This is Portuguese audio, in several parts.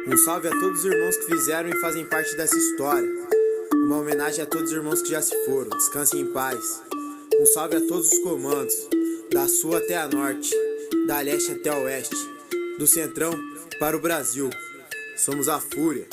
Um salve a todos os irmãos que fizeram e fazem parte dessa história. Uma homenagem a todos os irmãos que já se foram, descansem em paz. Um salve a todos os comandos, da sul até a norte, da leste até a oeste, do centrão para o Brasil. Somos a Fúria.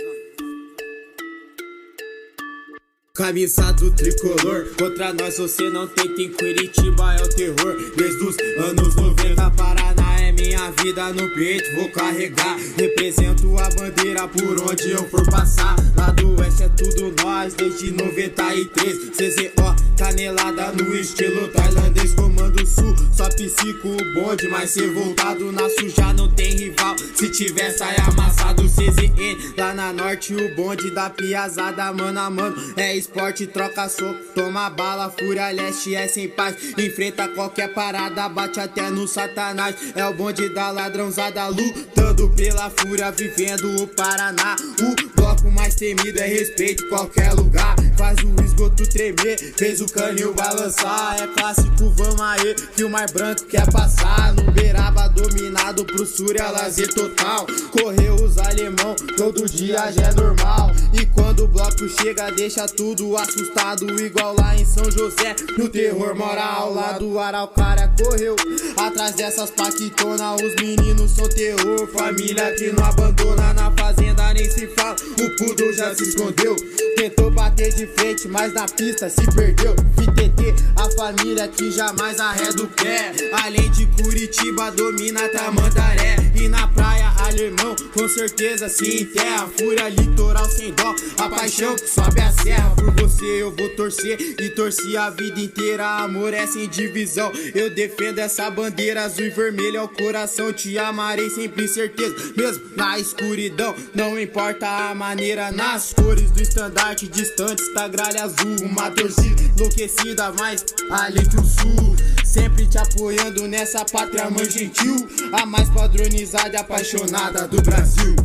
Camisa do tricolor, contra nós você não tenta, em Curitiba é o terror. Desde os anos 90, Paraná é minha vida no peito, vou carregar. Represento a bandeira por onde eu for passar. Lá do oeste é tudo nós, desde 93. CZO, canelada no estilo tailandês, comando sul. Só psico o bonde, mas ser voltado na suja não tem rival. Se tiver sai amassado CZN, lá na norte o bonde da piazada mano a mano. É esporte, troca soco, toma bala, Fúria leste é sem paz. Enfrenta qualquer parada, bate até no satanás. É o bonde da ladrãozada lutando pela Fúria, vivendo o Paraná. O bloco mais temido é respeito em qualquer lugar. Faz o esgoto tremer, fez o canil balançar. É clássico, vamos aí, que o mar branco quer passar. No Beraba dominado pro Sul é lazer total. Correu os alemão, todo dia já é normal. E quando o bloco chega deixa tudo assustado, igual lá em São José, no terror moral. Lá do Araucária correu atrás dessas paquitonas, os meninos são terror. Família que não abandona, na fazenda nem se fala, o Poodle já se escondeu. Tentou bater de frente, mas na pista se perdeu. FTT, a família que jamais arreda o pé. Além de Curitiba, domina Tamandaré. E na praia, alemão, com certeza se enterra. Fúria litoral sem dó, a paixão que sobe a serra. Por você eu vou torcer e torci a vida inteira. Amor é sem divisão, eu defendo essa bandeira azul e vermelha ao coração. Te amarei sempre, certeza, mesmo na escuridão. Não importa a maneira, nas cores do estandarte distante está gralha azul. Uma torcida enlouquecida, mas além que o sul. Sempre te apoiando nessa pátria mãe gentil, a mais padronizada e apaixonada do Brasil.